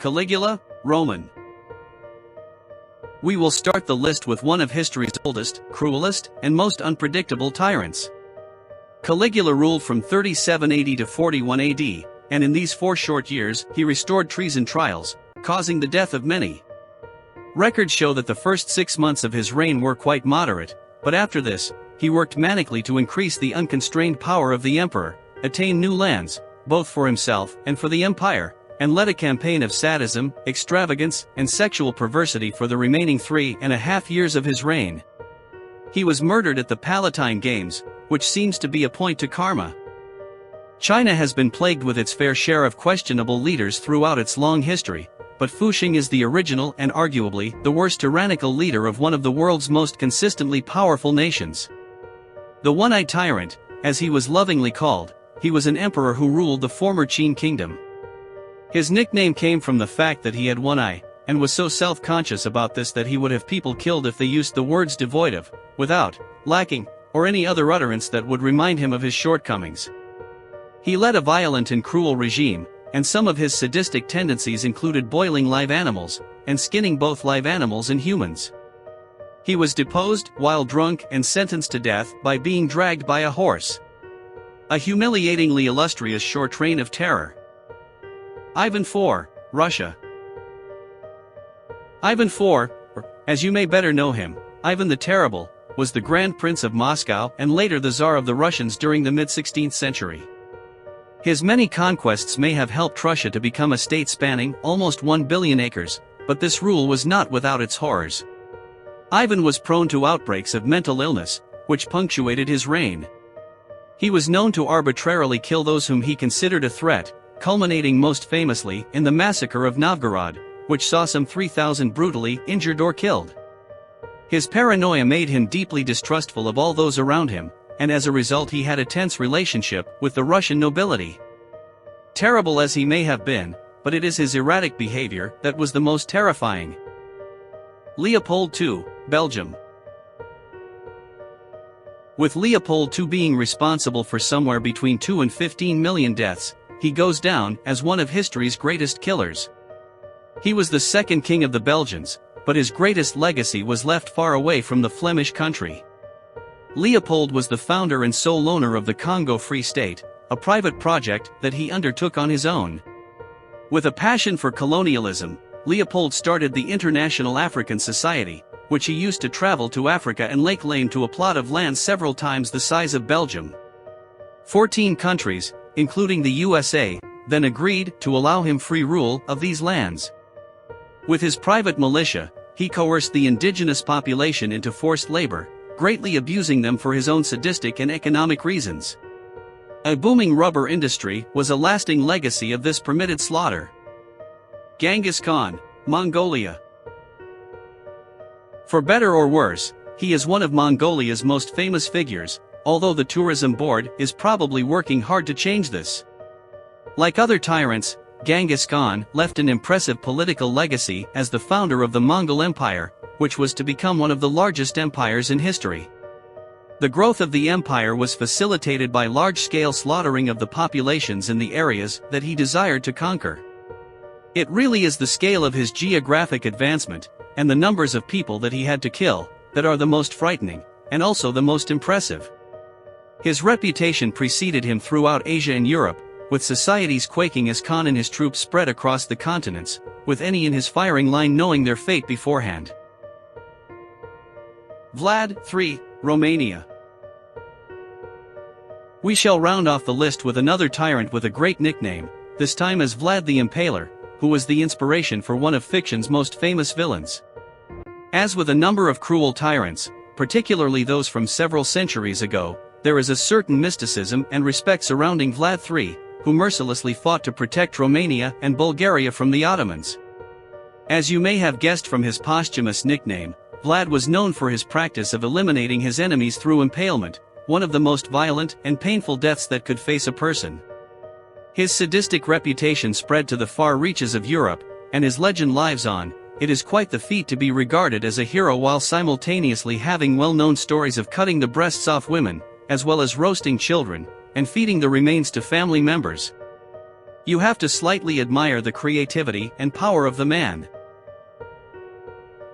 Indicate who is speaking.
Speaker 1: Caligula, Roman. We will start the list with one of history's oldest, cruelest, and most unpredictable tyrants. Caligula ruled from 37 AD to 41 AD, and in these 4 short years, he restored treason trials, causing the death of many. Records show that the first 6 months of his reign were quite moderate, but after this, he worked manically to increase the unconstrained power of the emperor, attain new lands, both for himself and for the empire, and led a campaign of sadism, extravagance, and sexual perversity for the remaining 3.5 years of his reign. He was murdered at the Palatine Games, which seems to be a point to karma. China has been plagued with its fair share of questionable leaders throughout its long history, but Fuxing is the original and arguably the worst tyrannical leader of one of the world's most consistently powerful nations. The One-Eyed Tyrant, as he was lovingly called, he was an emperor who ruled the former Qin kingdom. His nickname came from the fact that he had one eye, and was so self-conscious about this that he would have people killed if they used the words devoid of, without, lacking, or any other utterance that would remind him of his shortcomings. He led a violent and cruel regime, and some of his sadistic tendencies included boiling live animals, and skinning both live animals and humans. He was deposed while drunk and sentenced to death by being dragged by a horse. A humiliatingly illustrious short reign of terror. Ivan IV, Russia. Ivan IV, or, as you may better know him, Ivan the Terrible, was the Grand Prince of Moscow and later the Tsar of the Russians during the mid-16th century. His many conquests may have helped Russia to become a state spanning almost 1 billion acres, but this rule was not without its horrors. Ivan was prone to outbreaks of mental illness, which punctuated his reign. He was known to arbitrarily kill those whom he considered a threat, culminating most famously in the massacre of Novgorod, which saw some 3,000 brutally injured or killed. His paranoia made him deeply distrustful of all those around him, and as a result he had a tense relationship with the Russian nobility. Terrible as he may have been, but it is his erratic behavior that was the most terrifying. Leopold II, Belgium. With Leopold II being responsible for somewhere between 2 and 15 million deaths, he goes down as one of history's greatest killers. He was the second king of the Belgians, but his greatest legacy was left far away from the Flemish country. Leopold was the founder and sole owner of the Congo Free State, a private project that he undertook on his own. With a passion for colonialism, Leopold started the International African Society, which he used to travel to Africa and lay claim to a plot of land several times the size of Belgium. 14 countries, including the USA, then agreed to allow him free rule of these lands. With his private militia, he coerced the indigenous population into forced labor, greatly abusing them for his own sadistic and economic reasons. A booming rubber industry was a lasting legacy of this permitted slaughter. Genghis Khan, Mongolia. For better or worse, he is one of Mongolia's most famous figures, although the tourism board is probably working hard to change this. Like other tyrants, Genghis Khan left an impressive political legacy as the founder of the Mongol Empire, which was to become one of the largest empires in history. The growth of the empire was facilitated by large-scale slaughtering of the populations in the areas that he desired to conquer. It really is the scale of his geographic advancement, and the numbers of people that he had to kill, that are the most frightening, and also the most impressive. His reputation preceded him throughout Asia and Europe, with societies quaking as Khan and his troops spread across the continents, with any in his firing line knowing their fate beforehand. Vlad III, Romania. We shall round off the list with another tyrant with a great nickname, this time as Vlad the Impaler, who was the inspiration for one of fiction's most famous villains. As with a number of cruel tyrants, particularly those from several centuries ago, there is a certain mysticism and respect surrounding Vlad III, who mercilessly fought to protect Romania and Bulgaria from the Ottomans. As you may have guessed from his posthumous nickname, Vlad was known for his practice of eliminating his enemies through impalement, one of the most violent and painful deaths that could face a person. His sadistic reputation spread to the far reaches of Europe, and his legend lives on. It is quite the feat to be regarded as a hero while simultaneously having well-known stories of cutting the breasts off women, as well as roasting children, and feeding the remains to family members. You have to slightly admire the creativity and power of the man.